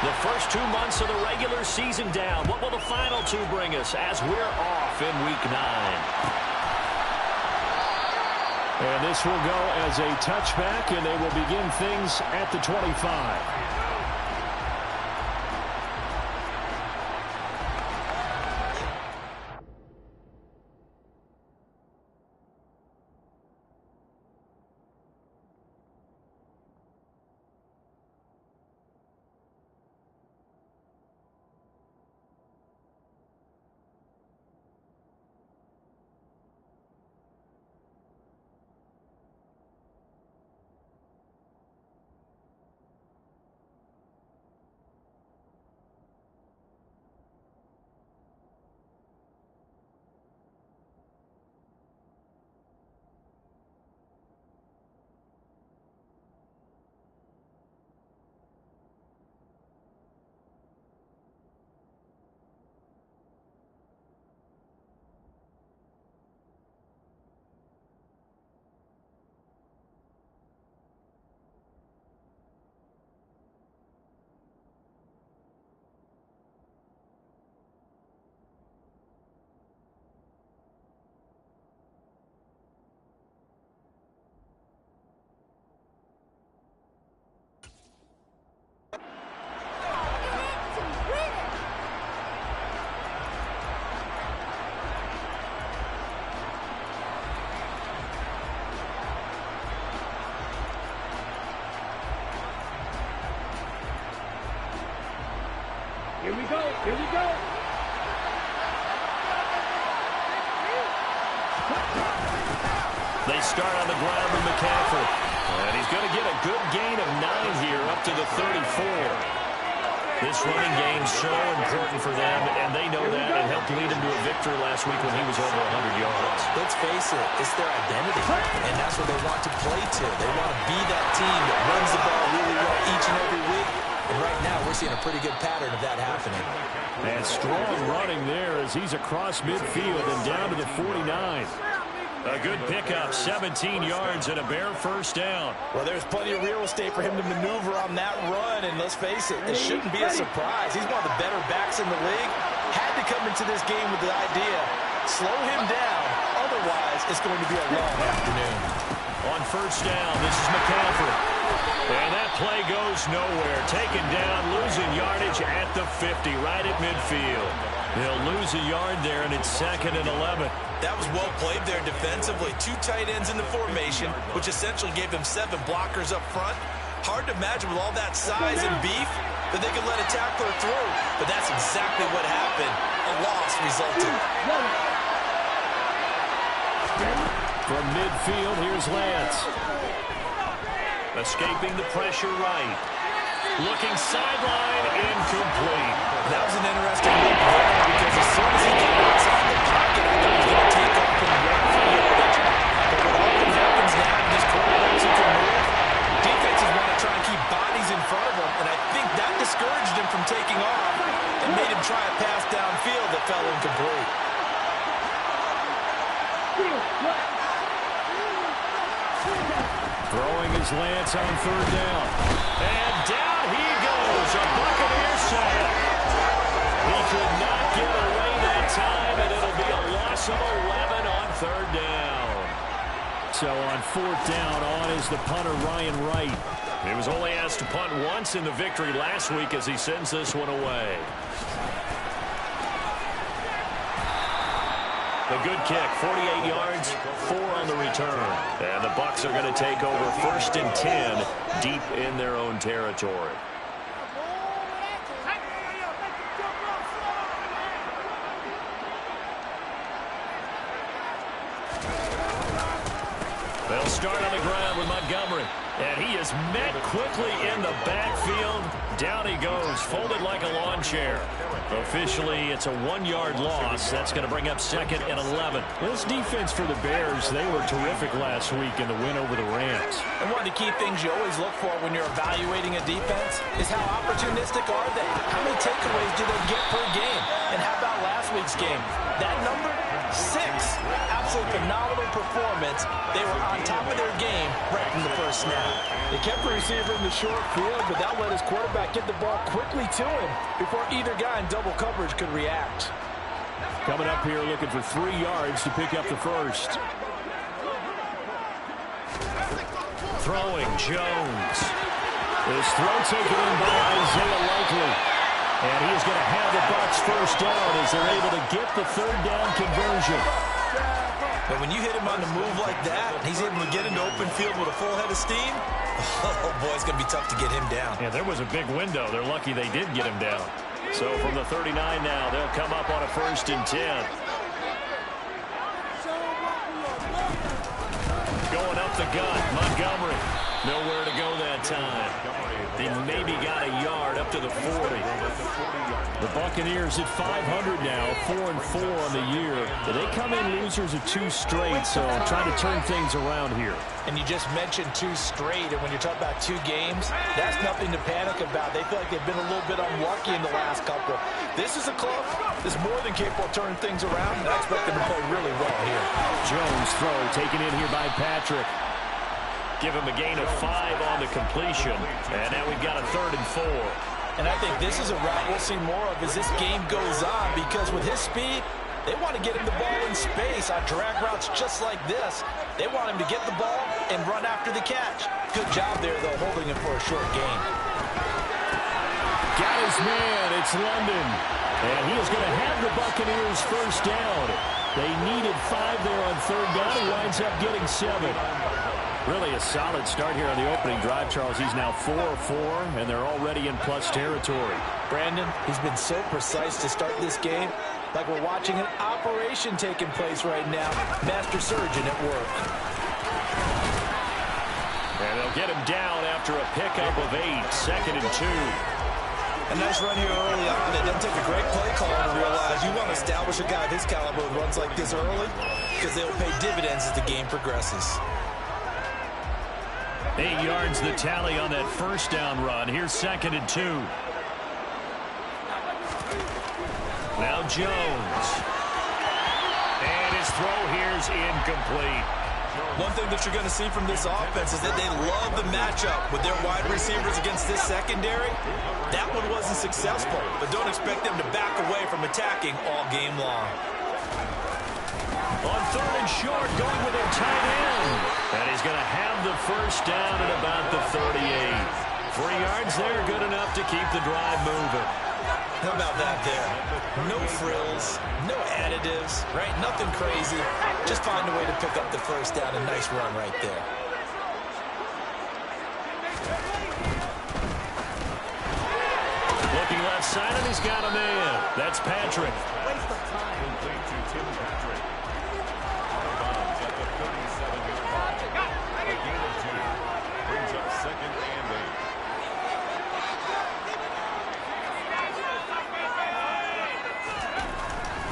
The first 2 months of the regular season down. What will the final two bring us as we're off in Week 9? And this will go as a touchback, and they will begin things at the 25. Here we go. Here we go. They start on the ground with McCaffrey. And he's going to get a good gain of 9 here up to the 34. This running game's so important for them, and they know that. It helped lead them to a victory last week when he was over 100 yards. Let's face it, it's their identity, and that's what they want to play to. They want to be that team that runs the ball really well each and every week. And right now, we're seeing a pretty good pattern of that happening. And strong running there as he's across midfield and down to the 49. A good pickup, 17 yards and a Bear first down. Well, there's plenty of real estate for him to maneuver on that run, and let's face it, it shouldn't be a surprise. He's one of the better backs in the league. Had to come into this game with the idea, slow him down, otherwise it's going to be a long afternoon. On first down, this is McCaffrey. And that play goes nowhere. Taken down, losing yardage at the 50, right at midfield. They'll lose a yard there, and it's 2nd and 11. That was well played there defensively. 2 tight ends in the formation, which essentially gave them 7 blockers up front. Hard to imagine with all that size and beef that they could let a tackler through. But that's exactly what happened. A loss resulted. From midfield, here's Lance. Escaping the pressure right. Looking sideline, incomplete. That was an interesting look there because as soon as he got outside the pocket, I thought he was going to take off and run for yardage. But what often happens now in this quarterbacks who can move, defenses want to try and keep bodies in front of them, and I think that discouraged him from taking off and made him try a pass downfield that fell incomplete. Throwing his Lance on 3rd down. And down he goes. A Buccaneer sack. He could not get away that time, and it'll be a loss of 11 on 3rd down. So on 4th down, on is the punter, Ryan Wright. He was only asked to punt once in the victory last week as he sends this one away. A good kick, 48 yards, 4 on the return. And the Bucs are going to take over 1st and 10 deep in their own territory. They'll start on the ground with Montgomery. And he is met quickly in the backfield. Down he goes, folded like a lawn chair. Officially, it's a 1-yard loss. That's going to bring up 2nd and 11. This defense for the Bears, they were terrific last week in the win over the Rams. And one of the key things you always look for when you're evaluating a defense is how opportunistic are they? How many takeaways do they get per game? And how about last week's game? That number, 6. Absolutely phenomenal performance. They were on top of their game right from the first snap. They kept the receiver in the short field, but that let his quarterback get the ball quickly to him before either guy in double coverage could react. Coming up here looking for 3 yards to pick up the first. Throwing, Jones. This throw taken in by Isaiah Likely. And he is going to have the Bucs first down as they're able to get the 3rd down conversion. But when you hit him on the move like that, and he's able to get into open field with a full head of steam, oh boy, it's going to be tough to get him down. Yeah, there was a big window. They're lucky they did get him down. So from the 39 now, they'll come up on a 1st and 10. Going up the gut, Montgomery. Nowhere to go that time. They maybe got a yard up to the 40. The Buccaneers at 500 now, 4-4 on the year. They come in losers of 2 straight, so trying to turn things around here. And you just mentioned 2 straight, and when you're talking about 2 games, that's nothing to panic about. They feel like they've been a little bit unlucky in the last couple. This is a club that's more than capable of turning things around, and I expect them to play really well here. Jones throw taken in here by Patrick. Give him a gain of 5 on the completion. And now we've got a 3rd and 4. And I think this is a route we'll see more of as this game goes on, because with his speed, they want to get him the ball in space on drag routes just like this. They want him to get the ball and run after the catch. Good job there, though, holding him for a short gain. Got his man. It's London. And he is going to have the Buccaneers first down. They needed 5 there on 3rd down. He winds up getting 7. Really a solid start here on the opening drive, Charles. He's now 4-4, and they're already in plus territory. Brandon, he's been so precise to start this game, like we're watching an operation taking place right now. Master surgeon at work. And they'll get him down after a pickup of 8, 2nd and 2. A nice run here early on. It doesn't take a great play call to realize you want to establish a guy of his caliber who runs like this early, because they'll pay dividends as the game progresses. 8 yards the tally on that 1st down run. Here's 2nd and 2. Now Jones. And his throw here's incomplete. One thing that you're going to see from this offense is that they love the matchup with their wide receivers against this secondary. That one wasn't successful, but don't expect them to back away from attacking all game long. On 3rd and short, going with their tight end. And he's going to have the first down at about the 38. 3 yards there, good enough to keep the drive moving. How about that there? No frills, no additives, right? Nothing crazy. Just find a way to pick up the first down. A nice run right there. Looking left side, and he's got a man. That's Patrick. Waste of time. Complete to Tim Patrick. Bombs at the 37-yard line. A gain of 2. Brings up 2nd and 8.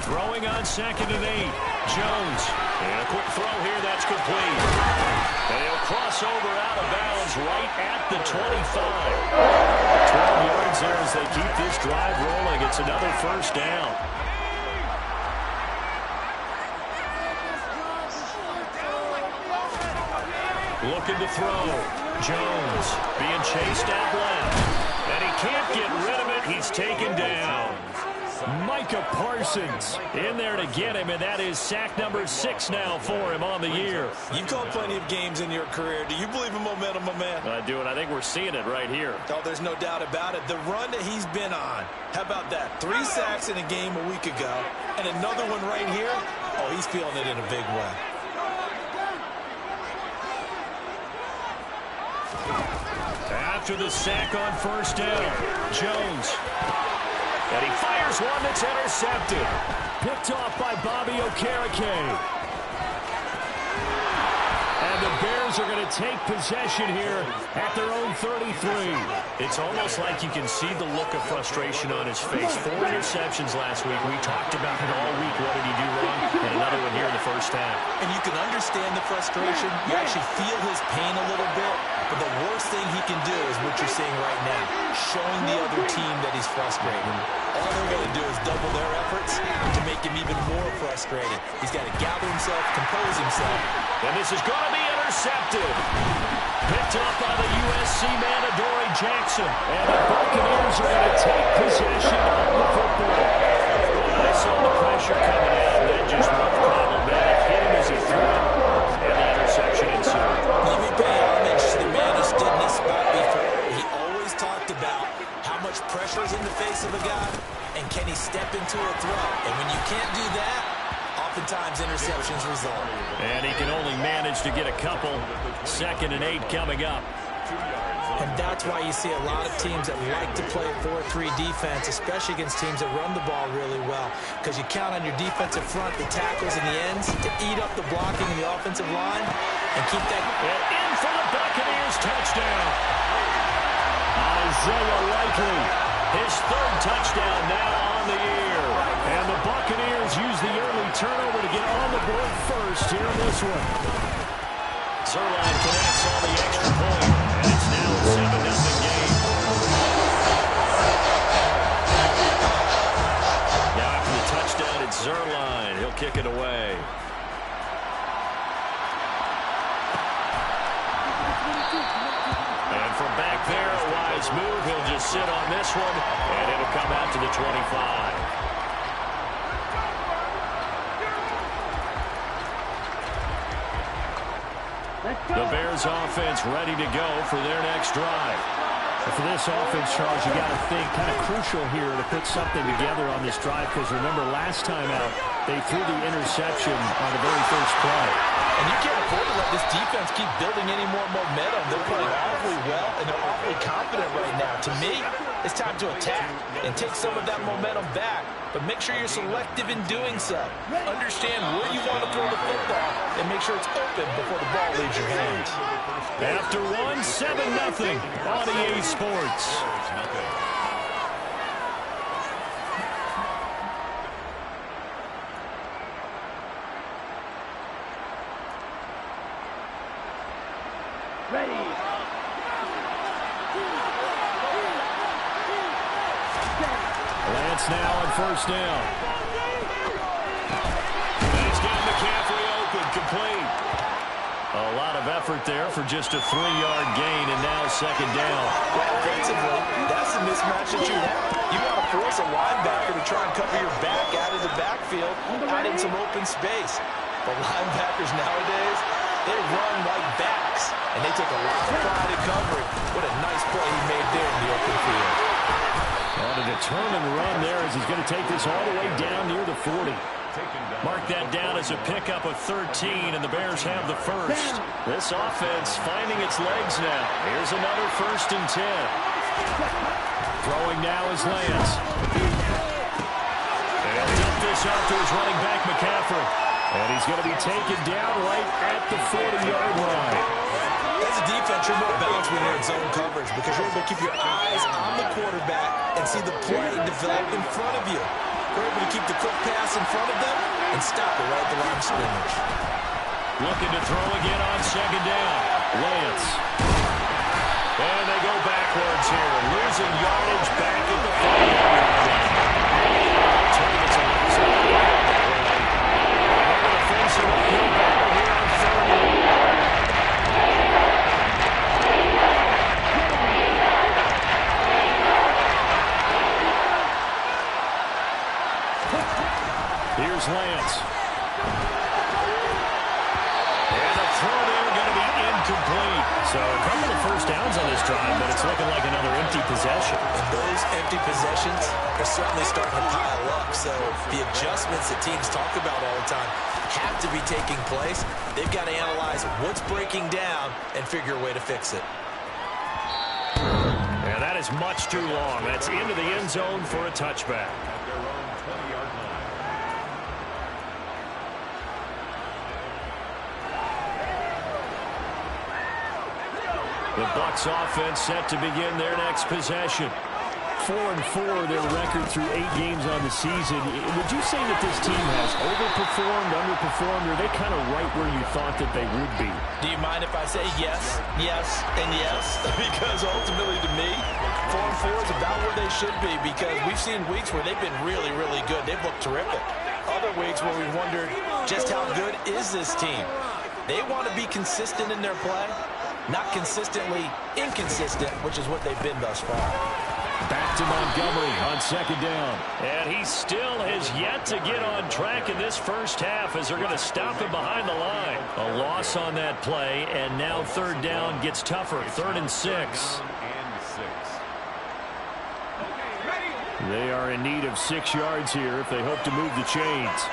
Throwing on 2nd and 8. Jones. And a quick throw here. That's complete. And he'll cross over out of bounds right at the 25. 12 yards there as they keep this drive rolling. It's another first down. Looking to throw. Jones being chased out left. And he can't get rid of it. He's taken down. Micah Parsons in there to get him, and that is sack number 6 now for him on the year. You've called plenty of games in your career. Do you believe in momentum, my man? I do, and I think we're seeing it right here. Oh, there's no doubt about it. The run that he's been on. How about that? 3 sacks in a game a week ago, and another one right here. Oh, he's feeling it in a big way. After the sack on first down, Jones. And he fires one that's intercepted. Picked off by Bobby Okereke. And the Bears are going to take possession here at their own 33. It's almost like you can see the look of frustration on his face. 4 interceptions last week. We talked about it all week. What did he do wrong? And another one here in the first half. And you can understand the frustration. You actually feel his pain a little bit. But the worst thing he can do is what you're seeing right now, showing the other team that he's frustrated. All they're going to do is double their efforts to make him even more frustrated. He's got to gather himself, compose himself. And this is going to be intercepted. Picked up by the USC man, Adoree Jackson. And the Buccaneers are going to take possession of the football. I saw the pressure coming out, and that just looked problematic. Hit him as he threw it, and the interception ensued. Let me pay homage to the man who stood in this spot before. He always talked about how much pressure is in the face of a guy, and can he step into a throw. And when you can't do that, oftentimes interceptions result. And he can only manage to get a couple. 2nd and 8 coming up. And that's why you see a lot of teams that like to play 4-3 defense, especially against teams that run the ball really well. Because you count on your defensive front, the tackles and the ends, to eat up the blocking in the offensive line and keep that. And in for the Buccaneers, touchdown. Isaiah Likely, his 3rd touchdown now on the year. And the Buccaneers use the early turnover to get on the board first here in this one. Zerline connects on the extra point, and it's now a 7-0 game. Now after the touchdown, it's Zerline. He'll kick it away. And from back there, a wise move. He'll just sit on this one, and it'll come out to the 25. The Bears offense ready to go for their next drive. For this offense, Charles, you got to think kind of crucial here to put something together on this drive, because remember last time out they threw the interception on the very first play. And you can't afford to let this defense keep building any more momentum. They're playing awfully well, and they're awfully confident right now. To me, it's time to attack and take some of that momentum back, but make sure you're selective in doing so. Understand where you want to throw the football and make sure it's open before the ball leaves your hands. After 7-0 on EA Sports. Ready. Lance now on 1st down. And he's got McCaffrey open, complete. A lot of effort there for just a 3-yard gain, and now 2nd down. Offensively, that's the mismatch that you want. You want to force a linebacker to try and cover your back out of the backfield, out in some open space. But linebackers nowadays, they run like backs, and they take a lot of pride in covering. What a nice play he made there in the open field. On a determined run there as he's going to take this all the way down near the 40. Mark that down as a pickup of 13, and the Bears have the first. This offense finding its legs now. Here's another 1st and 10. Throwing now is Lance. And he'll dump this off to his running back, McCaffrey. And he's going to be taken down right at the 40-yard line. As a defense, you're more balanced when you're in zone coverage because you're able to keep your eyes on the quarterback and see the play develop in front of you. You're able to keep the quick pass in front of them and stop it right at the line of scrimmage. Looking to throw again on 2nd down. Lance. And they go backwards here, losing yardage back at the 40-yard line. It's a loss of the play. They're going to face an uphill battle here on 3rd and 1. Here's Lance. And a throw there going to be incomplete. So a couple of 1st downs on this drive, but it's looking like another empty possession. And those empty possessions are certainly starting to pile up. So the adjustments that teams talk about all the time have to be taking place. They've got to analyze what's breaking down and figure a way to fix it. And that is much too long. That's into the end zone for a touchback. At their own 20-yard line. The Bucs offense set to begin their next possession. 4-4 their record through 8 games on the season. Would you say that this team has overperformed, underperformed, or are they kind of right where you thought that they would be? Do you mind if I say yes, yes, and yes? Because ultimately to me, 4-4 is about where they should be because we've seen weeks where they've been really, really good. They've looked terrific. Other weeks where we've wondered just how good is this team. They want to be consistent in their play. Not consistently inconsistent, which is what they've been thus far. Back to Montgomery on second down. And he still has yet to get on track in this first half as they're going to stop him behind the line. A loss on that play, and now third down gets tougher. 3rd and 6. They are in need of 6 yards here if they hope to move the chains.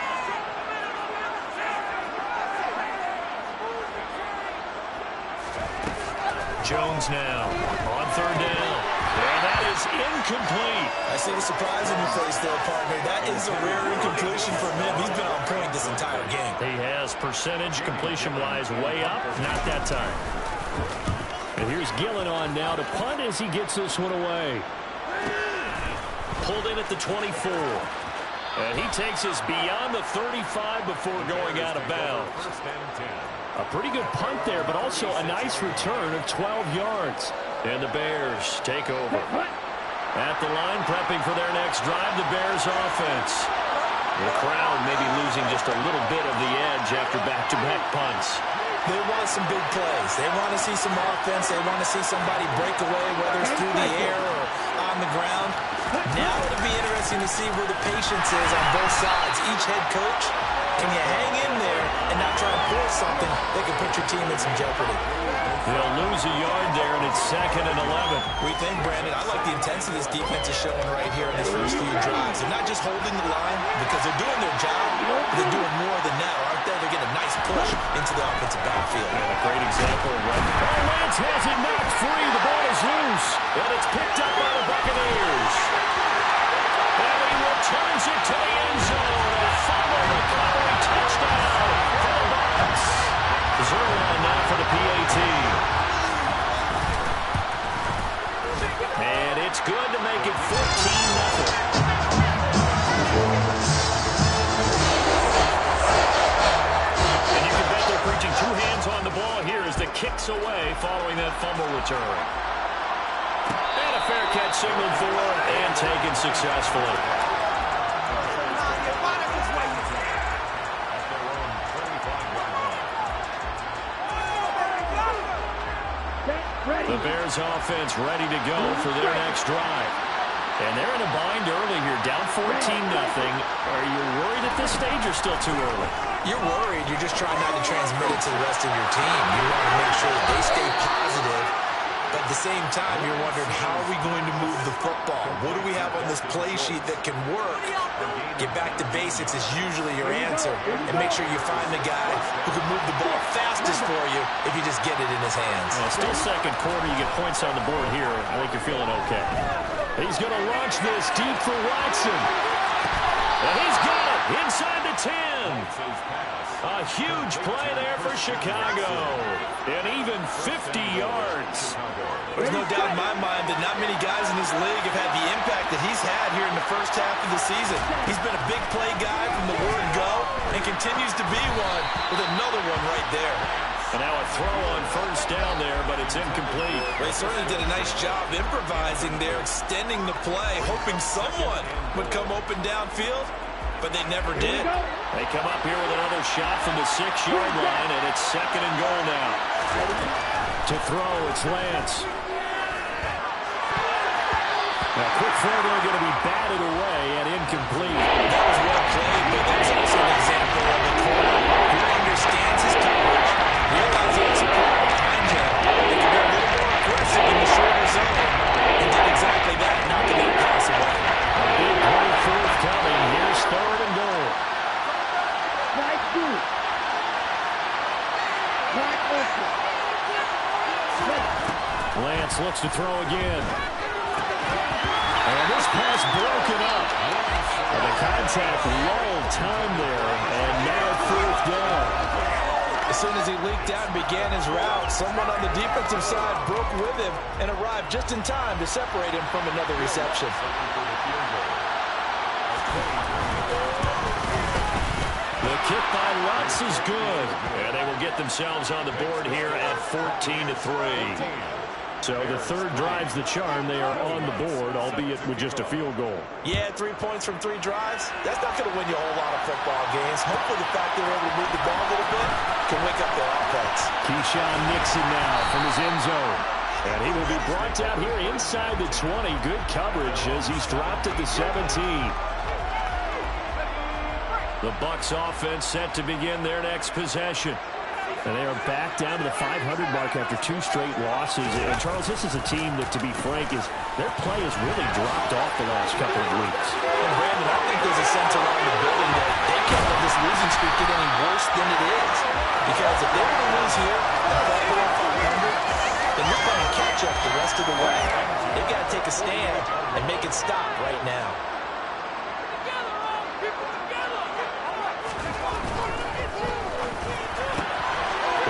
Jones now on 3rd down. And that is incomplete. I see the surprise in your face there, partner. That is a rare incompletion from him. He's been on point this entire game. He has percentage completion-wise way up. Not that time. And here's Gillen on now to punt as he gets this one away. Pulled in at the 24. And he takes us beyond the 35 before going out of bounds. A pretty good punt there, but also a nice return of 12 yards. And the Bears take over. At the line, prepping for their next drive, the Bears offense. The crowd maybe losing just a little bit of the edge after back-to-back punts. They want some big plays. They want to see some offense. They want to see somebody break away, whether it's through the air or on the ground. Now it'll be interesting to see where the patience is on both sides. Each head coach, can you hang in there and not try and force something that could put your team in some jeopardy? They'll lose a yard there, and it's 2nd and 11. We think, Brandon, I like the intensity this defense is showing right here in these first few drives. They're not just holding the line because they're doing their job, but they're doing more than that, aren't they? They're getting a nice push into the offensive backfield. And a great example of what Lance has it knocked free. The ball is loose. and it's picked up by the Buccaneers. And he returns it to the end zone. A fumble recovery touchdown for the Bucs. Zerline now for the PAT. And it's good to make it 14-0. And you can bet they're preaching 2 hands on the ball here as the kick's away following that fumble return. And a fair catch signaled for and taken successfully. The Bears offense ready to go for their next drive. And they're in a bind early here, down 14-0. Are you worried at this stage or still too early? You're worried. You're just trying not to transmit it to the rest of your team. You want to make sure that they stay positive. But at the same time, you're wondering, how are we going to move the football? What do we have on this play sheet that can work? Get back to basics is usually your answer. And make sure you find the guy who can move the ball fastest for you if you just get it in his hands. Well, still second quarter. You get points on the board here. I think you're feeling okay. He's going to launch this deep for Watson. And he's got it inside the 10. A huge play there for Chicago. And even 50 yards. There's no doubt in my mind that not many guys in this league have had the impact that he's had here in the first half of the season. He's been a big play guy from the word go and continues to be one with another one right there. And now a throw on first down there, but it's incomplete. They certainly did a nice job improvising there, extending the play, hoping someone would come open downfield, but they never did. They come up here with another shot from the 6-yard line, and it's 2nd and goal now. To throw, it's Lance. Now, quick throw there going to be batted away and incomplete. That was well played, but that's also an example of a corner who understands his coverage, realizes he has support behind him, and can be a little more aggressive in the shorter zone, and did exactly that, knocking that pass away. A big play forthcoming. Here's 3rd and goal. Lance looks to throw again. And this pass broken up. And the contact lulled time there, and now 4th down. As soon as he leaked out and began his route, someone on the defensive side broke with him and arrived just in time to separate him from another reception. The kick by Lutz is good. And they will get themselves on the board here at 14-3. So the third drive's the charm. They are on the board, albeit with just a field goal. Yeah, 3 points from 3 drives. That's not going to win you a whole lot of football games. Hopefully the fact they're able to move the ball a little bit can wake up their offense. Keyshawn Nixon now from his And he will be brought down here inside the 20. Good coverage as he's dropped at the 17. The Bucs offense set to begin their next possession. And they are back down to the 500 mark after 2 straight losses. And, Charles, this is a team that, to be frank, their play has really dropped off the last couple of weeks. And, Brandon, I think there's a sense around the building that they can't let this losing streak get any worse than it is. Because if they were to lose here and fall below 500, then you're playing catch-up the rest of the way. They've got to take a stand and make it stop right now.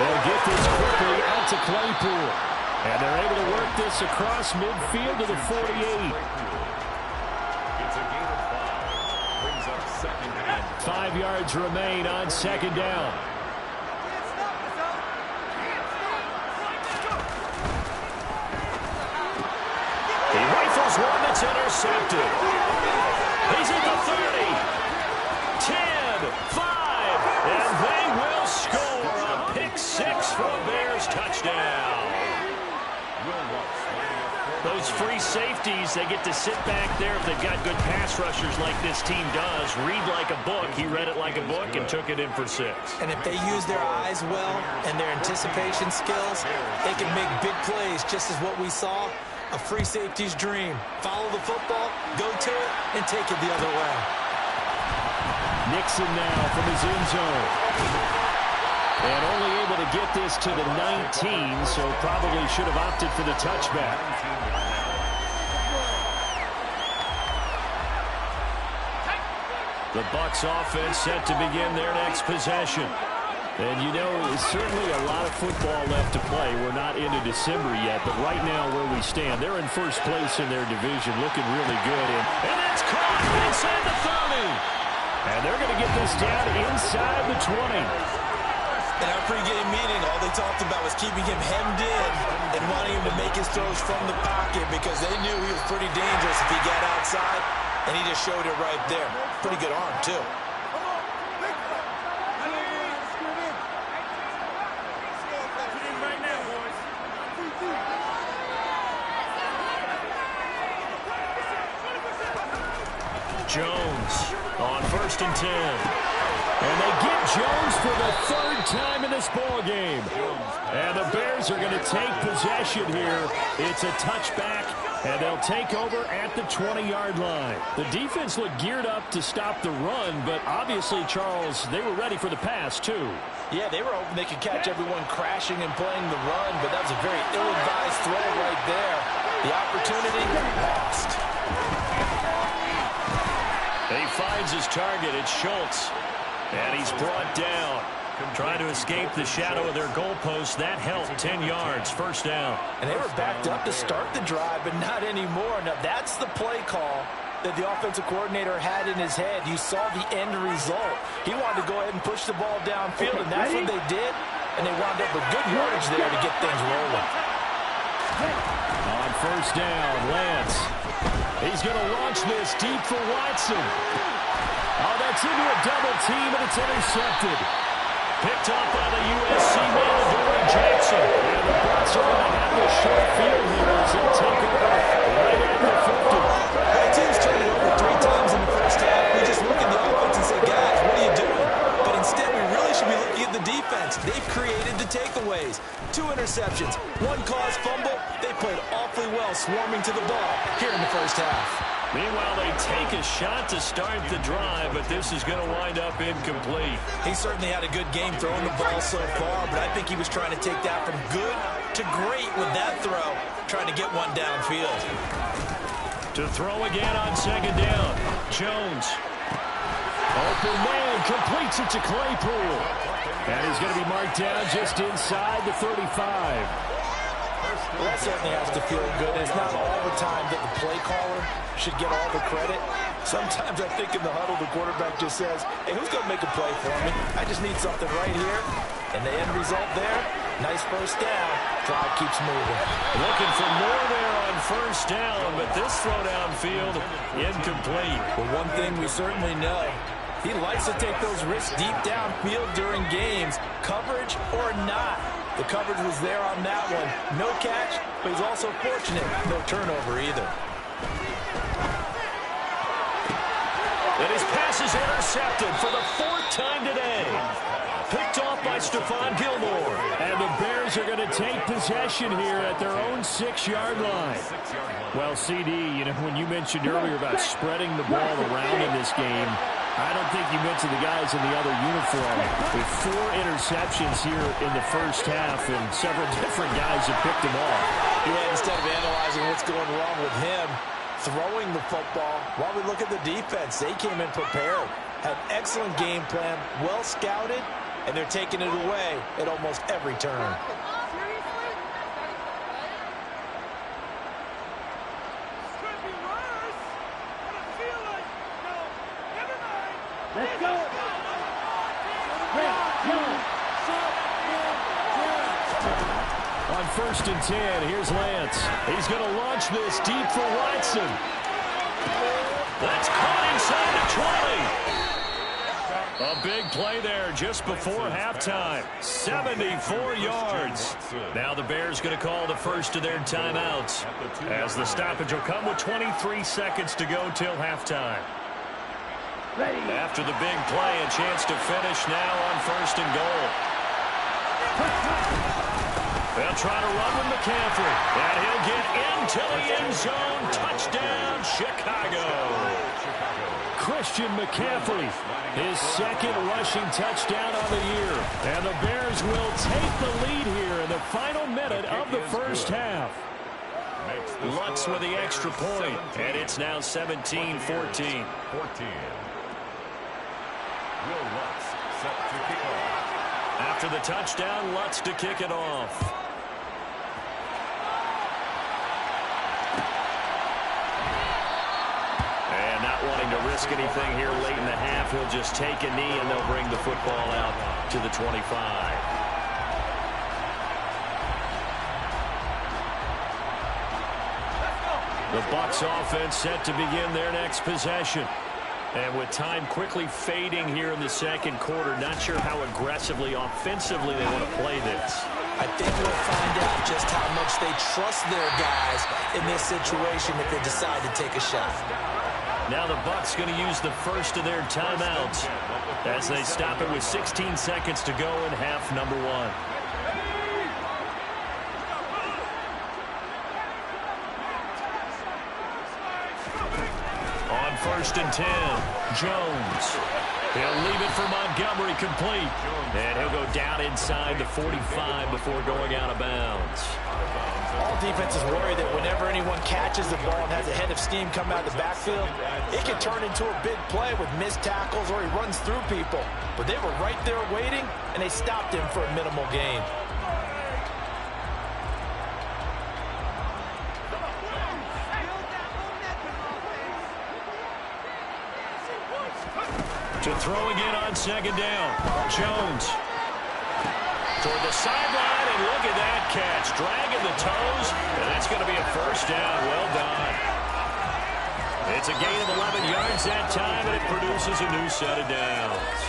They'll get this quickly out to Claypool. And they're able to work this across midfield to the 48. It's a gain of 5. Brings up second and 5 yards remain on second down. He rifles one that's intercepted. He's at the 30. 10, 5, and they will score. A pick 6 for a Bears touchdown. Those free safeties, they get to sit back there if they've got good pass rushers like this team does. Read like a book. He read it like a book and took it in for 6. And if they use their eyes well and their anticipation skills, they can make big plays, just as what we saw. A free safety's dream. Follow the football, go to it, and take it the other way. Nixon now from his end zone. And only able to get this to the 19, so probably should have opted for the touchback. The Bucs offense set to begin their next possession. And, you know, certainly a lot of football left to play. We're not into December yet, but right now where we stand, they're in first place in their division, looking really good. And it's caught inside the 30. And they're going to get this down inside the 20. In our pregame meeting, all they talked about was keeping him hemmed in and wanting him to make his throws from the pocket because they knew he was pretty dangerous if he got outside, and he just showed it right there. Pretty good arm, too. Jones on 1st and 10. And they get Jones for the 3rd time in this ball game. And the Bears are going to take possession here. It's a touchback, and they'll take over at the 20-yard line. The defense looked geared up to stop the run, but obviously, Charles, they were ready for the pass, too. Yeah, they were hoping they could catch everyone crashing and playing the run, but that was a very ill-advised throw right there. The opportunity lost. He finds his target. It's Schultz. And he's brought down. Trying to escape the shadow of their goalpost. That helped. 10 yards. First down. And they were backed up to start the drive, but not anymore. Now, that's the play call that the offensive coordinator had in his head. You saw the end result. He wanted to go ahead and push the ball downfield, and that's what they did. And they wound up with good yardage there to get things rolling. On first down, Lance. He's going to launch this deep for Watson. Oh, that's into a double team, and it's intercepted. Picked up by the USC man, Dory Jackson. And the Bucs are going to have the short field here as they'll take over right at the 50. The team's turned it over 3 times in the first half. We just look at the offense and say, guys, what are you doing? But instead, we really should be looking at the defense. They've created the takeaways. 2 interceptions, 1 caused fumble. They played awfully well swarming to the ball here in the first half. Meanwhile, they take a shot to start the drive, but this is going to wind up incomplete. He certainly had a good game throwing the ball so far, but I think he was trying to take that from good to great with that throw, trying to get one downfield. To throw again on second down. Jones. Open man, completes it to Claypool. And he's going to be marked down just inside the 35. Well, that certainly has to feel good. It's not all the time that the play caller should get all the credit. Sometimes I think in the huddle, the quarterback just says, hey, who's going to make a play for me? I just need something right here. And the end result there, nice first down. Drive keeps moving. Looking for more there on first down, but this throw downfield, incomplete. But one thing we certainly know, he likes to take those risks deep downfield during games, coverage or not. The coverage was there on that one. No catch, but he's also fortunate. No turnover either. And his pass is intercepted for the 4th time today. Picked off by Stephon Gilmore. And the Bears are going to take possession here at their own 6-yard line. Well, CD, you know, when you mentioned earlier about spreading the ball around in this game, I don't think you mentioned the guys in the other uniform. With 4 interceptions here in the first half, and several different guys have picked them off. Yeah, instead of analyzing what's going wrong with him, throwing the football, while we look at the defense, they came in prepared. Had excellent game plan, well scouted, and they're taking it away at almost every turn. Let's go. On 1st and 10, here's Lance. He's going to launch this deep for Watson. That's caught inside the 20. A big play there just before halftime. 74 yards. Now the Bears going to call the first of their timeouts, as the stoppage will come with 23 seconds to go till halftime. After the big play, a chance to finish now on 1st and goal. They'll try to run with McCaffrey, and he'll get into the end zone. Touchdown, Chicago. Christian McCaffrey, his 2nd rushing touchdown on the year. And the Bears will take the lead here in the final minute of the first half. Lutz with the extra point, and it's now 17-14. Will Lutz set to kick off. After the touchdown, Lutz to kick it off. And not wanting to risk anything here late in the half, he'll just take a knee and they'll bring the football out to the 25. The Bucs offense set to begin their next possession. And with time quickly fading here in the 2nd quarter, not sure how aggressively, offensively they want to play this. I think we'll find out just how much they trust their guys in this situation if they decide to take a shot. Now the Bucs going to use the first of their timeouts as they stop it with 16 seconds to go in half number 1. On 1st and 10, Jones. He'll leave it for Montgomery complete. And he'll go down inside the 45 before going out of bounds. All defenses worry that whenever anyone catches the ball and has a head of steam come out of the backfield, it can turn into a big play with missed tackles or he runs through people. But they were right there waiting, and they stopped him for a minimal gain. To throw again on 2nd down. Jones toward the sideline, and look at that catch. Dragging the toes, and that's going to be a 1st down. Well done. It's a gain of 11 yards that time, and it produces a new set of downs.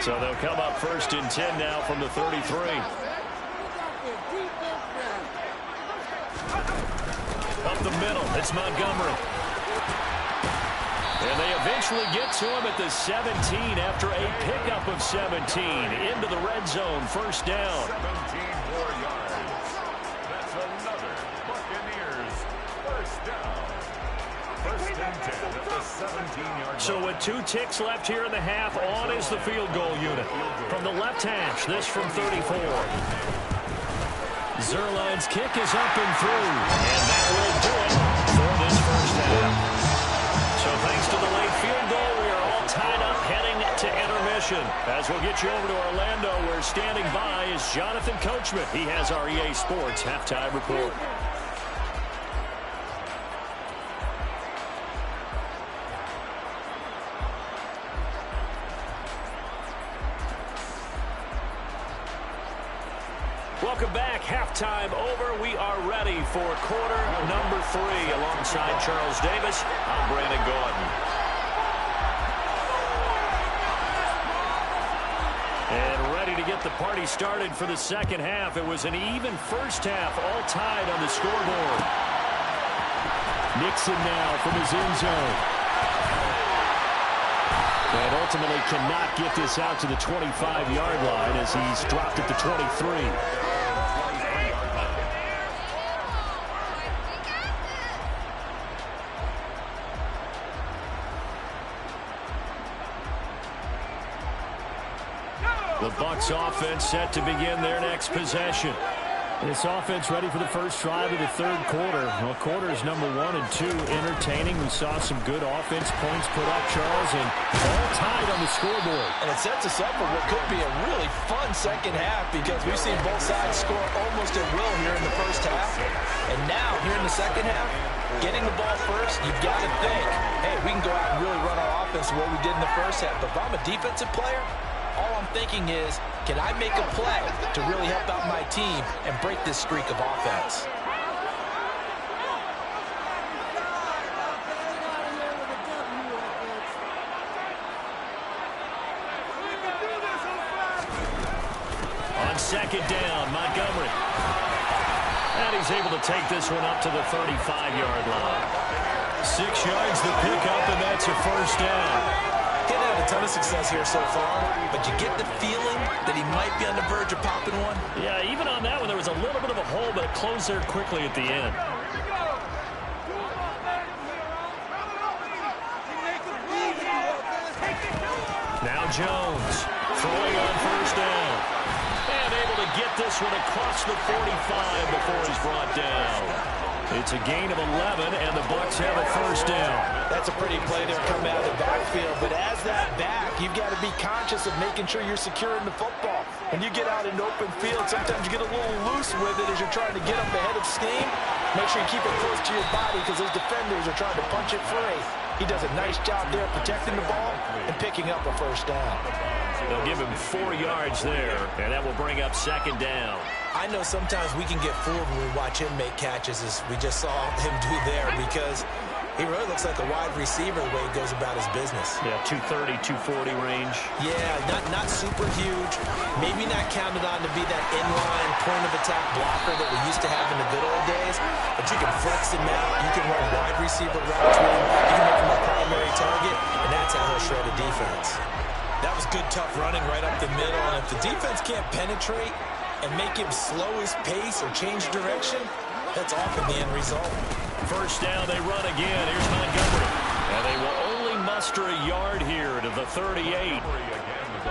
So they'll come up 1st and 10 now from the 33. Up the middle, it's Montgomery. And they eventually get to him at the 17 after a pickup of 17. Into the red zone, 1st down. 17 more yards. That's another Buccaneers 1st down. 1st and 10 at the 17-yard line. So with 2 ticks left here in the half, on is the field goal unit. From the left hash, this from 34. Zerline's kick is up and through. And that will do it for this first half. So thanks to the late field goal, we are all tied up heading to intermission. As we'll get you over to Orlando, where standing by is Jonathan Coachman. He has our EA Sports halftime report. Welcome back halftime over. We are ready for quarter number 3. Alongside Charles Davis, I'm Brandon Gaudin. And ready to get the party started for the second half. It was an even first half, all tied on the scoreboard. Nixon now from his end zone. And ultimately cannot get this out to the 25-yard line as he's dropped at the 23. The Bucs offense set to begin their next possession. This offense ready for the first drive of the third quarter. Well, quarters number 1 and 2 entertaining. We saw some good offense points put up, Charles, and all tied on the scoreboard. And it sets us up for what could be a really fun second half because we've seen both sides score almost at will here in the first half. And now, here in the second half, getting the ball first, you've got to think, hey, we can go out and really run our offense the way we did in the first half. But if I'm a defensive player, all I'm thinking is, can I make a play to really help out my team and break this streak of offense? On second down, Montgomery. And he's able to take this one up to the 35-yard line. 6 yards the pickup, and that's a first down. He's had a ton of success here so far, but you get the feeling that he might be on the verge of popping one. Yeah, even on that one, there was a little bit of a hole, but it closed there quickly at the end. Now Jones throwing on first down. And able to get this one across the 45 before he's brought down. It's a gain of 11, and the Bucs have a first down. That's a pretty play there coming out of the backfield. But as that back, you've got to be conscious of making sure you're securing the football. When you get out in open field, sometimes you get a little loose with it as you're trying to get up ahead of steam. Make sure you keep it close to your body because those defenders are trying to punch it free. He does a nice job there protecting the ball and picking up a first down. They'll give him 4 yards there, and that will bring up second down. I know sometimes we can get fooled when we watch him make catches, as we just saw him do there, because he really looks like a wide receiver the way he goes about his business. Yeah, 230, 240 range. Yeah, not super huge. Maybe not counted on to be that inline point-of-attack blocker that we used to have in the good old days, but you can flex him out. You can run wide receiver routes with him. You can make him a primary target, and that's how he'll shred a defense. That was good, tough running right up the middle, and if the defense can't penetrate and make him slow his pace or change direction, that's often the end result. First down, they run again. Here's Montgomery. And they will only muster a yard here to the 38.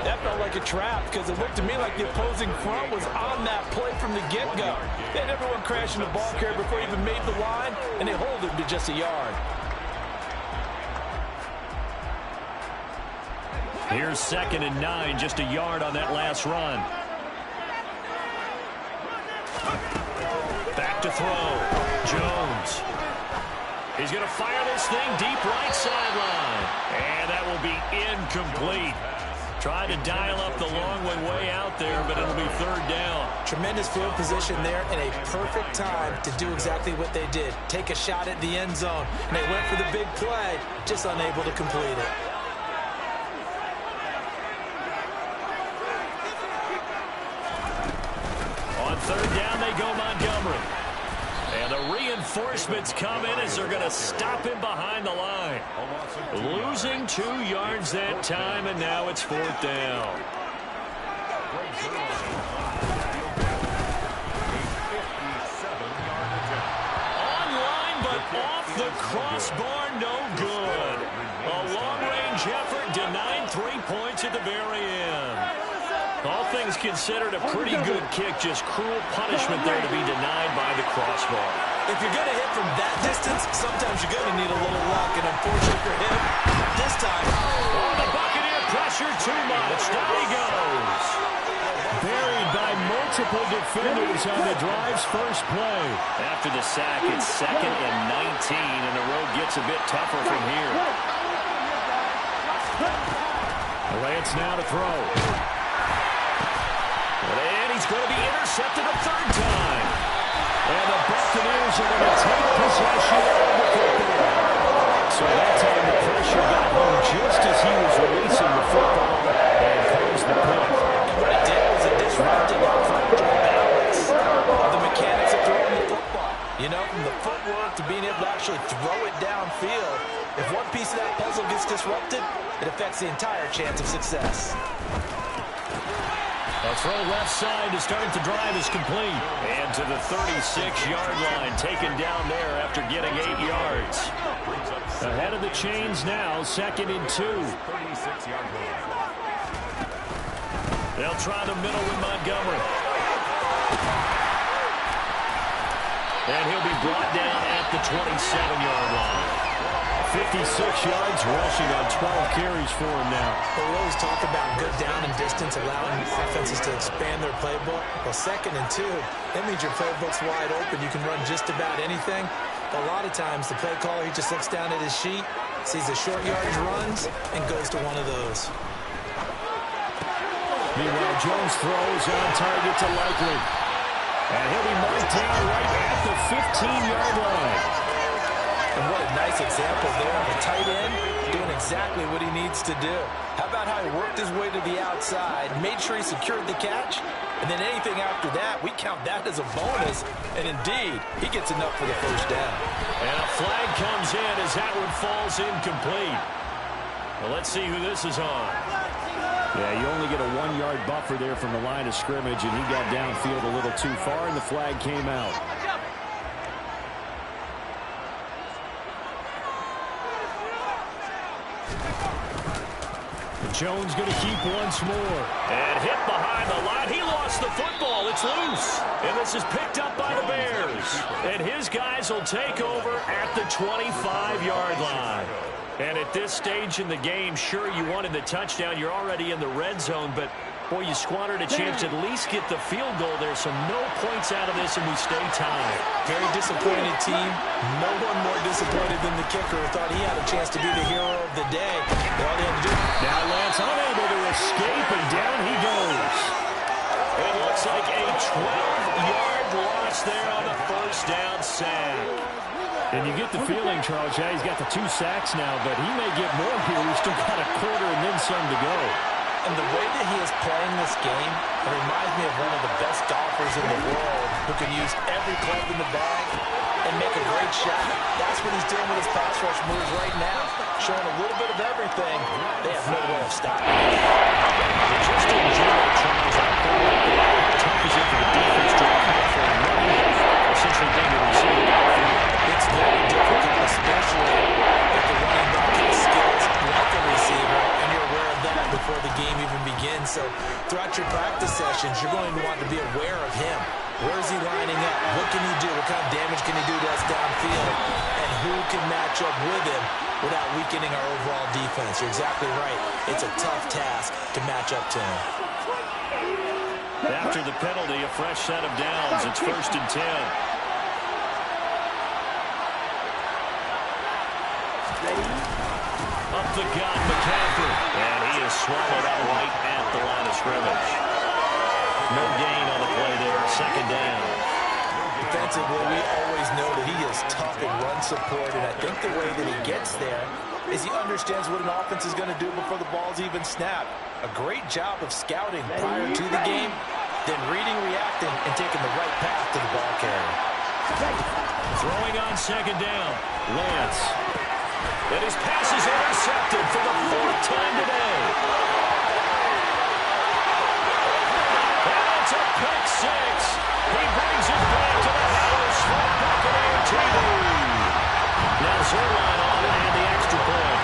That felt like a trap because it looked to me like the opposing front was on that play from the get-go. They had everyone crashing the ball carrier before he even made the line, and they hold him to just a yard. Here's 2nd and 9, just a yard on that last run. Back to throw. Jones. He's going to fire this thing deep right sideline. And that will be incomplete. Trying to dial up the long one way out there, but it'll be third down. Tremendous field position there and a perfect time to do exactly what they did. Take a shot at the end zone. And they went for the big play, just unable to complete it. On third down, they go Montgomery. And the reinforcements come in as they're going to stop him behind the line. Losing 2 yards that time, and now it's 4th down. Online, but off the crossbar, no good. A long-range effort denied 3 points at the very end. All things considered, a pretty good kick, just cruel punishment there to be denied by the crossbar. If you're going to hit from that distance, sometimes you're going to need a little luck, and unfortunately for him, this time, oh, the Buccaneer pressure too much. Down he goes. Buried by multiple defenders on the drive's first play. After the sack, it's 2nd and 19, and the road gets a bit tougher from here. Lance now to throw. And he's going to be intercepted a third time. And the Buccaneers are going to take possession of the football. So that time the pressure got home just as he was releasing the football and caused the pick. What it did was it disrupted the approach or balance of the mechanics of throwing the football. You know, from the footwork to being able to actually throw it downfield. If one piece of that puzzle gets disrupted, it affects the entire chance of success. A throw left side to start the drive is complete. And to the 36-yard line, taken down there after getting 8 yards. Ahead of the chains now, 2nd and 2. 36-yard line. They'll try the middle with Montgomery. And he'll be brought down at the 27-yard line. 56 yards rushing on 12 carries for him now. But we always talk about good down and distance, allowing offenses to expand their playbook. Well, 2nd and 2, that means your playbook's wide open. You can run just about anything. But a lot of times, the play caller, he just looks down at his sheet, sees the short yardage runs, and goes to one of those. Meanwhile, Jones throws on target to Likely. And he'll be marked down right at the 15-yard line. And what a nice example there of a tight end doing exactly what he needs to do. How about how he worked his way to the outside, made sure he secured the catch, and then anything after that, we count that as a bonus. And indeed, he gets enough for the first down. And a flag comes in as that one falls incomplete. Well, let's see who this is on. Yeah, you only get a 1-yard buffer there from the line of scrimmage, and he got downfield a little too far, and the flag came out. Jones going to keep once more. And hit behind the line. He lost the football. It's loose. And this is picked up by the Bears. And his guys will take over at the 25-yard line. And at this stage in the game, sure, you wanted the touchdown. You're already in the red zone, but boy, you squandered a chance to at least get the field goal there. So no points out of this, and we stay tied. Very disappointed team. No one more disappointed than the kicker who thought he had a chance to be the hero of the day. All they had to do. Now Lance unable to escape, and down he goes. It looks like a 12-yard loss there on the first down sack. And you get the feeling, Charles, yeah, he's got the 2 sacks now, but he may get more here. We've still got a quarter and then some to go. And the way that he is playing this game, it reminds me of one of the best golfers in the world who can use every club in the bag and make a great shot. That's what he's doing with his pass rush moves right now, showing a little bit of everything. They have no way of stopping him. Just in general, Charles, I feel like how tough is it for the defense to account for a running back essentially being a receiver outfield? It's very difficult, especially if the running back has skills like a receiver, and you're aware of that before the game even begins. So throughout your practice sessions, you're going to want to be aware of him. Where is he lining up? What can he do? What kind of damage can he do to us downfield? And who can match up with him without weakening our overall defense? You're exactly right. It's a tough task to match up to him. After the penalty, a fresh set of downs. It's 1st and 10. Up the gut, McCaffrey. And he is swallowed up right at the line of scrimmage. No gain on the play there. 2nd down. Defensively, we always know that he is tough in run support, and I think the way that he gets there is he understands what an offense is going to do before the ball's even snapped. A great job of scouting prior to the game, then reading, reacting, and taking the right path to the ball carrier. Throwing on 2nd down. Lance. And his pass is intercepted for the 4th time today. And it's a pick 6. He brings it back to the house for Buccaneer TV. Now Zerline on and the extra point.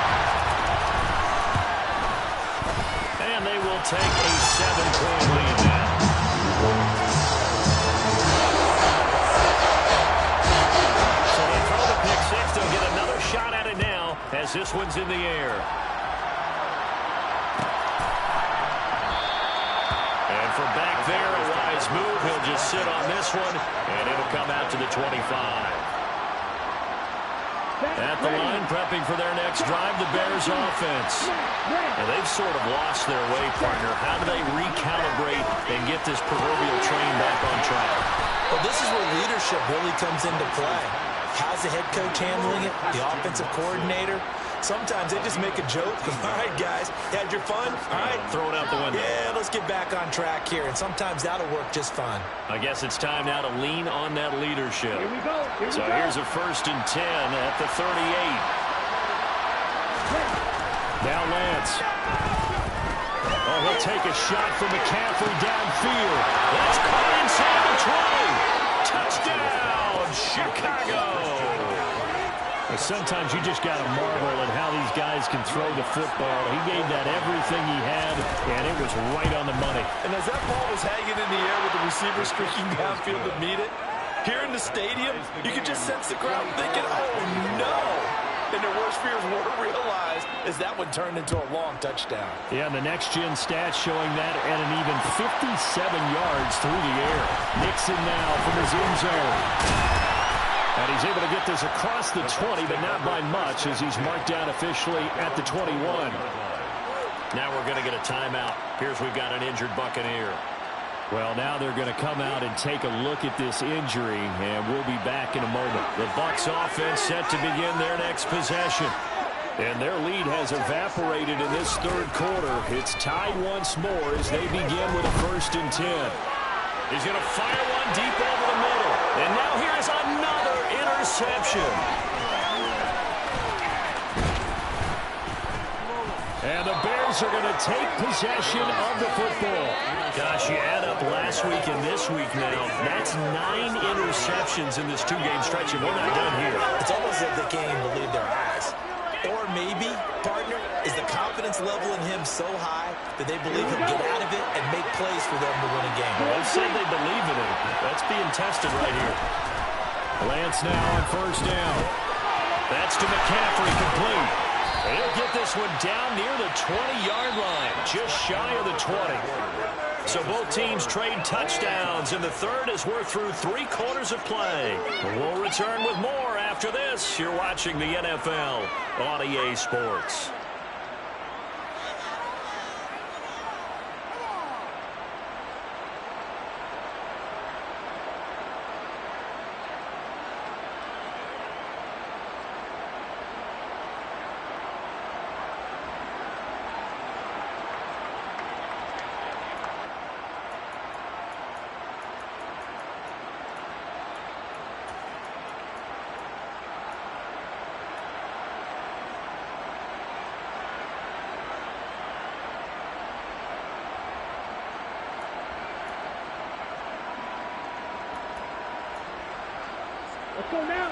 And they will take a 7-point lead now. So they throw the pick 6. They'll get another shot at it now as this one's in the air. And from back there, a wise move. He'll just sit on this one, and it'll come out to the 25. At the line, prepping for their next drive, the Bears offense. And they've sort of lost their way, partner. How do they recalibrate and get this proverbial train back on track? Well, this is where leadership really comes into play. How's the head coach handling it? The offensive coordinator? Sometimes they just make a joke. All right, guys, you had your fun? All right. Throw it out the window. Yeah, let's get back on track here. And sometimes that'll work just fine. I guess it's time now to lean on that leadership. Here we go. So here's a 1st and 10 at the 38. Now Lance. Oh, he'll take a shot from McCaffrey downfield. That's caught inside the 20. Touchdown, Chicago. Well, sometimes you just got to marvel at how these guys can throw the football. He gave that everything he had, and it was right on the money. And as that ball was hanging in the air with the receiver streaking downfield to meet it, here in the stadium, you could just sense the crowd thinking, oh, no. And their worst fears were realized as that one turned into a long touchdown. Yeah, and the next-gen stats showing that at an even 57 yards through the air. Nixon now from his end zone. And he's able to get this across the 20, but not by much as he's marked down officially at the 21. Now we're going to get a timeout. Here's we've got an injured Buccaneer. Well, now they're going to come out and take a look at this injury, and we'll be back in a moment. The Bucs offense set to begin their next possession. And their lead has evaporated in this third quarter. It's tied once more as they begin with a 1st and 10. He's going to fire one deep over the middle. And now here's another interception. And the Bears are going to take possession of the football. Gosh, you add up last week and this week now. That's 9 interceptions in this 2-game stretch, and we're not done here. It's almost like they can't even believe their eyes. Or maybe, partner, is the confidence level in him so high that they believe he'll get out of it and make plays for them to win a game. Well, they say they believe in him. That's being tested right here. Lance now on 1st down. That's to McCaffrey, complete. He'll get this one down near the 20-yard line, just shy of the 20. So both teams trade touchdowns in the third as we're through 3 quarters of play. We'll return with more after this. You're watching the NFL on EA Sports. Let's go now.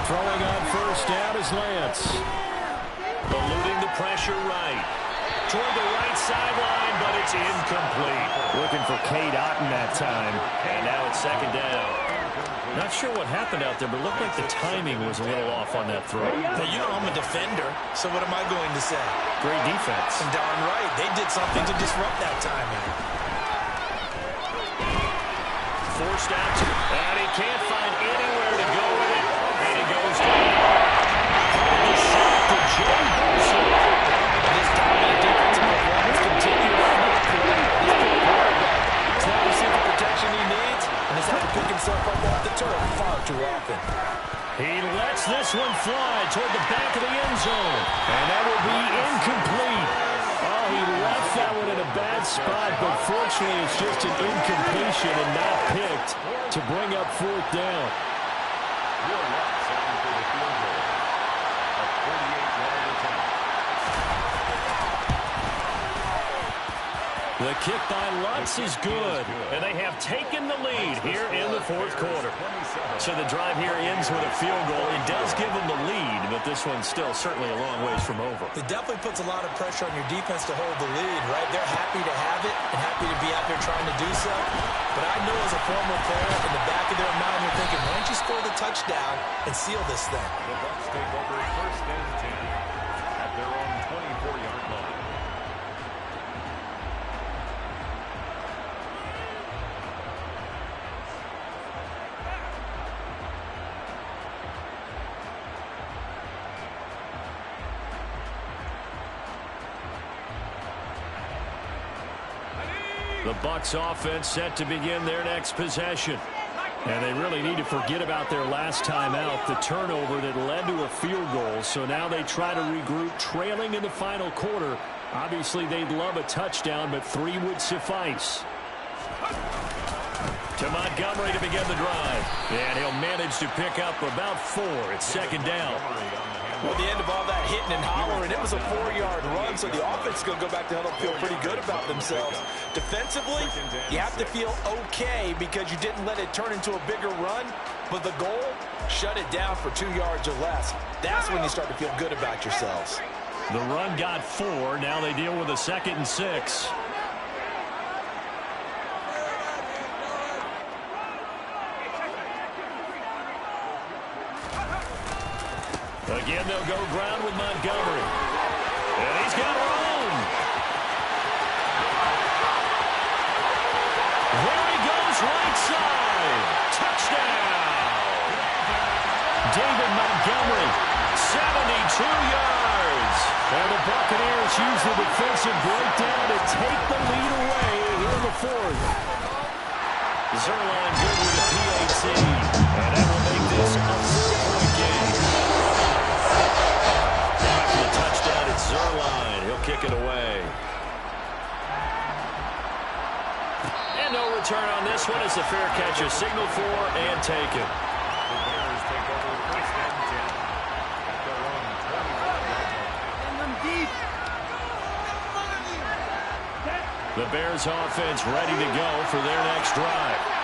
Throwing on 1st down is Lance. Eluding the pressure right. Toward the right sideline, but it's incomplete. Looking for Cade Otton that time. And now it's 2nd down. Not sure what happened out there, but it looked like the timing was a little off on that throw. Now, you know I'm a defender, so what am I going to say? Great defense. And darn right, they did something to disrupt that timing. Forced out to, and he can't find anywhere to go with it, and he goes down. The sack to Joey Bosa. This dominant defensive performance continued on this play. He's not receiving the protection he needs, and has had to pick himself up off the turf far too often. He lets this one fly toward the back of the end zone, and that will be incomplete. Oh, he left that one in a bad spot, but fortunately it's just an incompletion and not picked to bring up 4th down. The kick by Lutz is good, and they have taken the lead here in the 4th quarter. So the drive here ends with a field goal. It does give them the lead, but this one's still certainly a long ways from over. It definitely puts a lot of pressure on your defense to hold the lead, right? They're happy to have it and happy to be out there trying to do so. But I know as a former player, in the back of their mind, you're thinking, why don't you score the touchdown and seal this thing? The Bucs take over 1st and 10 at their own 24-yard line. The Bucs offense set to begin their next possession. And they really need to forget about their last time out, the turnover that led to a field goal. So now they try to regroup, trailing in the final quarter. Obviously, they'd love a touchdown, but 3 would suffice. To Montgomery to begin the drive. And he'll manage to pick up about 4. It's second down. Well, the end of all that hitting and hollering, it was a 4-yard run, so the offense is going to go back to huddle, feel pretty good about themselves. Defensively, you have to feel okay because you didn't let it turn into a bigger run, but the goal, shut it down for 2 yards or less. That's when you start to feel good about yourselves. The run got 4. Now they deal with a 2nd and 6. Again, they'll go ground with Montgomery. And he's got room. There he goes, right side. Touchdown. David Montgomery, 72 yards. And the Buccaneers use the defensive breakdown to take the lead away here in the 4th. Zerline good with a PAT. And that will make this a 4-point game. Touchdown, it's Zerline. He'll kick it away. And no return on this one as the fair catch is signaled for and taken. The Bears take over first and 10 at their own 25-yard line. The Bears offense ready to go for their next drive.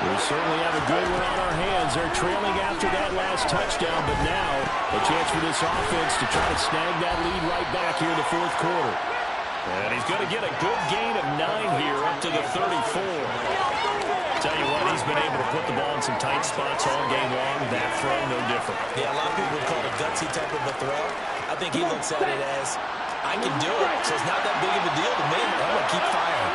We certainly have a good one on our hands. They're trailing after that last touchdown, but now a chance for this offense to try to snag that lead right back here in the 4th quarter. And he's going to get a good gain of 9 here up to the 34. Tell you what, he's been able to put the ball in some tight spots all game long. That throw, no different. Yeah, a lot of people would call it a gutsy type of a throw. I think he looks at it as, I can do it, so it's not that big of a deal to me. I'm going to keep firing.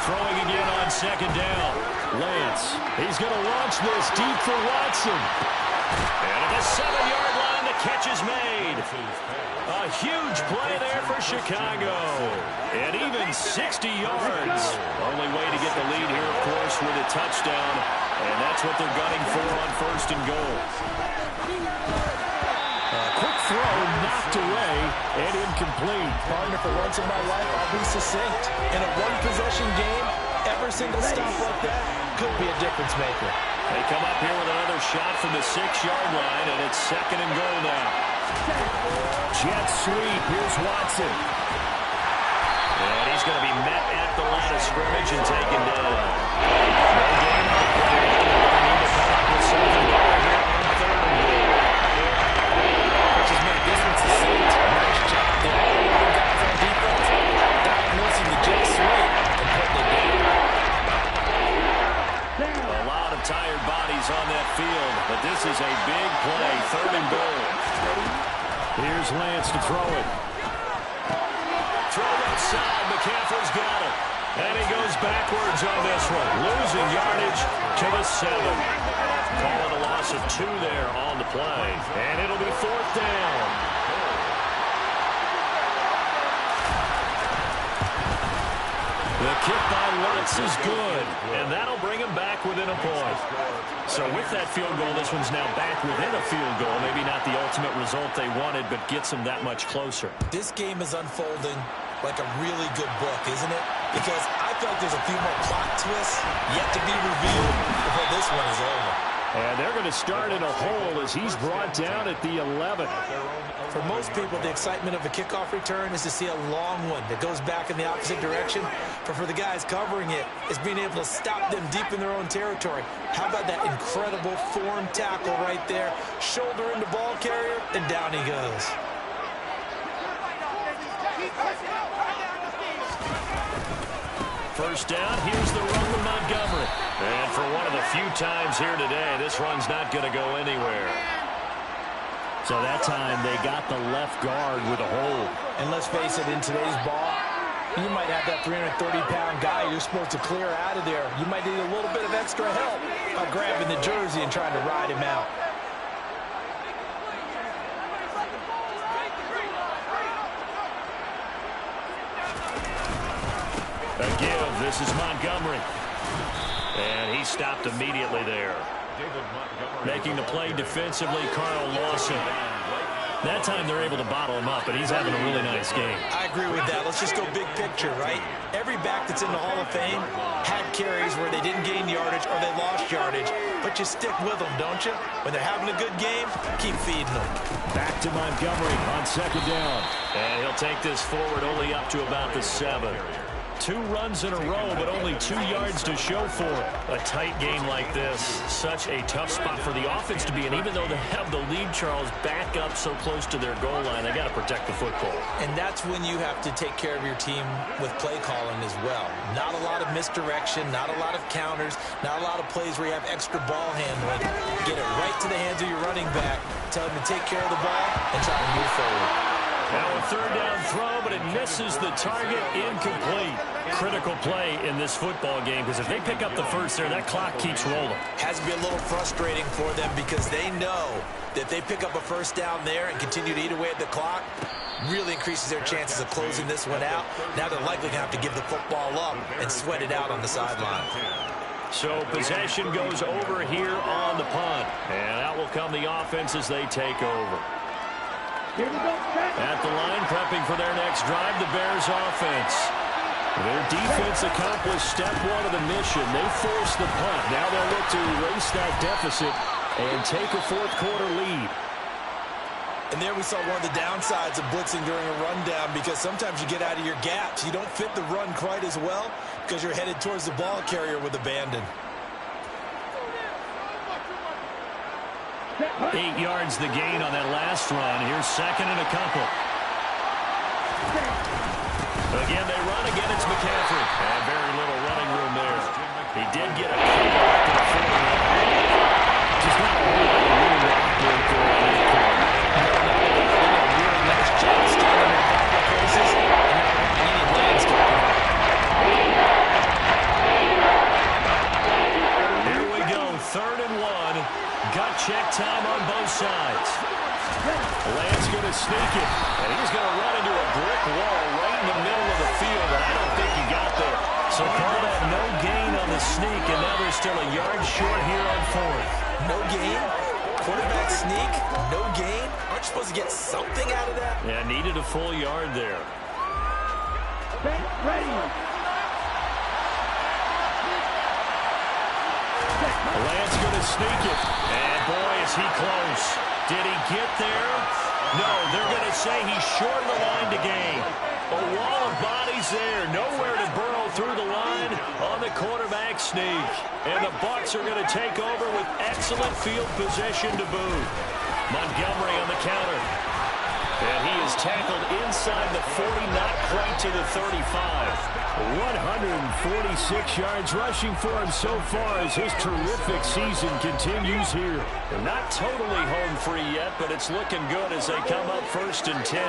Throwing again on 2nd down. Lance, he's going to launch this deep for Watson. And at the 7-yard line, the catch is made. A huge play there for Chicago. And even 60 yards. Only way to get the lead here, of course, with a touchdown. And that's what they're gunning for on 1st and goal. Quick throw, knocked away, and incomplete. Partner, for once in my life, I'll be succinct. In a one-possession game, every single stop like that could be a difference maker. They come up here with another shot from the 6-yard line, and it's 2nd and goal now. Jet sweep. Here's Watson. And he's going to be met at the line of scrimmage and taken down. No game on the play. They need to come up with something better here on 3rd and goal. Just made this one succinct. Nice job there. All guys on defense diagnosing the jet sweep and putting it down. A lot of tired bodies on that field, but this is a big play. 3rd and goal. Here's Lance to throw it. Throw outside. McCaffrey's got it. And he goes backwards on this one. Losing yardage to the 7. Call it a loss of 2 there on the play. And it'll be 4th down. The kick by Lutz is good, and that'll bring him back within a point. So with that field goal, this one's now back within a field goal. Maybe not the ultimate result they wanted, but gets them that much closer. This game is unfolding like a really good book, isn't it? Because I feel like there's a few more plot twists yet to be revealed before this one is over. And they're going to start in a hole as he's brought down at the 11. For most people, the excitement of a kickoff return is to see a long one that goes back in the opposite direction. But for the guys covering it, it's being able to stop them deep in their own territory. How about that incredible form tackle right there? Shoulder into ball carrier, and down he goes. First down, here's the run with Montgomery. And for one of the few times here today, this run's not going to go anywhere. So that time they got the left guard with a hold. And let's face it, in today's ball, you might have that 330-pound guy you're supposed to clear out of there. You might need a little bit of extra help by grabbing the jersey and trying to ride him out. A give This is Montgomery. And he stopped immediately there. Making the play defensively, Carl Lawson. That time they're able to bottle him up, and he's having a really nice game. I agree with that. Let's just go big picture, right? Every back that's in the Hall of Fame had carries where they didn't gain yardage or they lost yardage, but you stick with them, don't you? When they're having a good game, keep feeding them. Back to Montgomery on second down. And he'll take this forward only up to about the 7. 2 runs in a row, but only 2 yards to show for it. A tight game like this, such a tough spot for the offense to be in. Even though they have the lead, Charles, back up so close to their goal line, they got to protect the football. And that's when you have to take care of your team with play calling as well. Not a lot of misdirection, not a lot of counters, not a lot of plays where you have extra ball handling. Get it right to the hands of your running back, tell him to take care of the ball, and try to move forward. Now a third down throw, but it misses the target, incomplete. Critical play in this football game, because if they pick up the first there, that clock keeps rolling. Has to be a little frustrating for them because they know that if they pick up a first down there and continue to eat away at the clock, really increases their chances of closing this one out. Now they're likely going to have to give the football up and sweat it out on the sideline. So possession goes over here on the punt, and out will come the offense as they take over. At the line, prepping for their next drive, the Bears offense. Their defense accomplished step 1 of the mission. They forced the punt. Now they'll look to erase that deficit and take a fourth-quarter lead. And there we saw one of the downsides of blitzing during a rundown, because sometimes you get out of your gaps. You don't fit the run quite as well because you're headed towards the ball carrier with abandon. 8 yards the gain on that last run. Here's second and a couple. Again, they run. Again, it's McCaffrey. And very little running room there. He did get a couple after the 40. Just not a whole lot of room to operate there on that corner. Really nice job standing in a couple of places, and now we need landscaping. Here we go, 3rd and 1. Gut check time on both sides. Lance going to sneak it, and he's going to run into a brick wall right in the middle of the field, but I don't think he got there. So call that no gain on the sneak, and now they're still a yard short here on 4th. No gain? Quarterback sneak? No gain? Aren't you supposed to get something out of that? Yeah, needed a full yard there. Lance going to sneak it. And boy, is he close. Did he get there? No, they're going to say he's short of the line to gain. A wall of bodies there. Nowhere to burrow through the line on the quarterback sneak. And the Bucs are going to take over with excellent field position to boot. Montgomery on the counter. And he is tackled inside the 40, not quite to the 35. 146 yards rushing for him so far as his terrific season continues here. They're not totally home free yet, but it's looking good as they come up 1st and 10.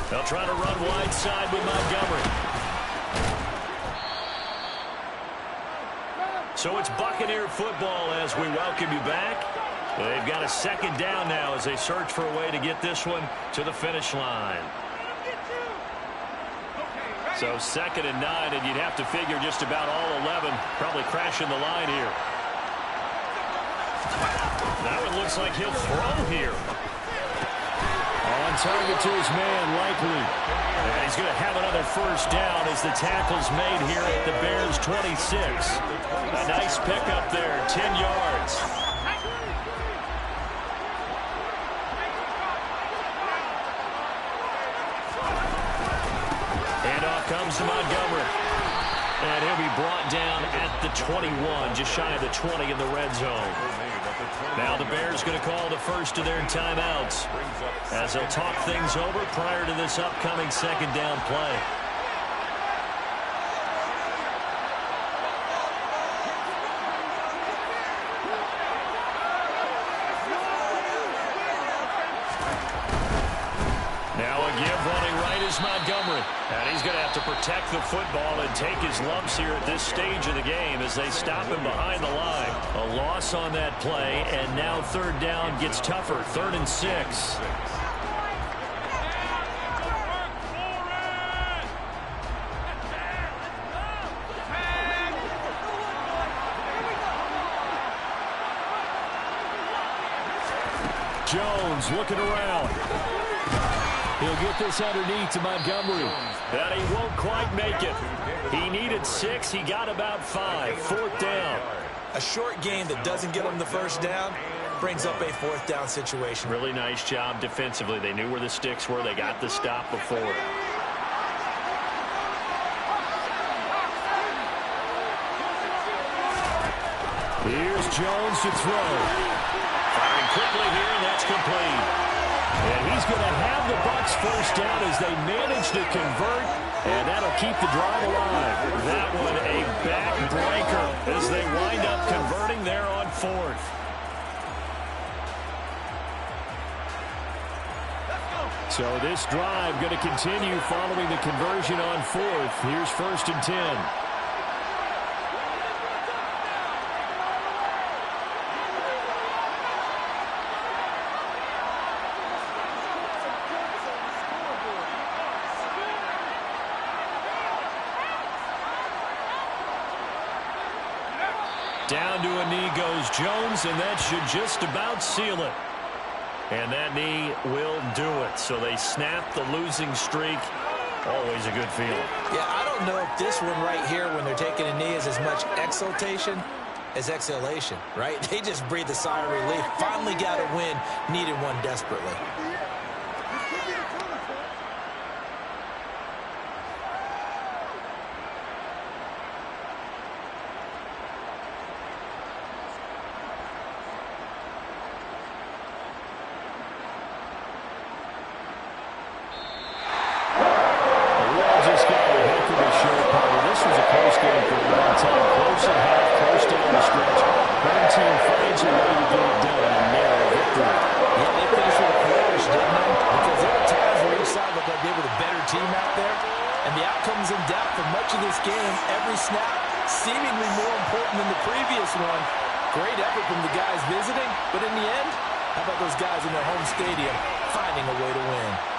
They'll try to run wide side with Montgomery. So it's Buccaneer football as we welcome you back. They've got a 2nd down now as they search for a way to get this one to the finish line. So 2nd and 9, and you'd have to figure just about all 11 probably crashing the line here. Now it looks like he'll throw here. On target to his man, likely. And he's going to have another 1st down as the tackle's made here at the Bears 26. A nice pickup there, 10 yards. And off comes to Montgomery. And he'll be brought down at the 21, just shy of the 20 in the red zone. Now the Bears going to call the first of their timeouts as they'll talk things over prior to this upcoming 2nd down play. Now a give running right is Montgomery. And he's going to have to protect the football and take his lumps here at this stage of the game as they stop him behind the line. A loss on that play, and now third down gets tougher. 3rd and 6. Jones looking around. He'll get this underneath to Montgomery. But he won't quite make it. He needed 6. He got about 5. 4th down. A short game that doesn't get him the first down brings up a 4th down situation. Really nice job defensively. They knew where the sticks were. They got the stop before. Here's Jones to throw. Firing quickly here, and that's complete. And he's going to have the Bucs first down as they manage to convert, and that'll keep the drive alive. That one a backbreaker as they wind up converting there on 4th. So this drive going to continue following the conversion on 4th. Here's 1st and 10. Down to a knee goes Jones, and that should just about seal it. And that knee will do it. So they snap the losing streak. Always a good feeling. Yeah, I don't know if this one right here, when they're taking a knee, is as much exultation as exhalation, right? They just breathe a sigh of relief. Finally got a win, needed one desperately. Great effort from the guys visiting, but in the end, how about those guys in their home stadium finding a way to win?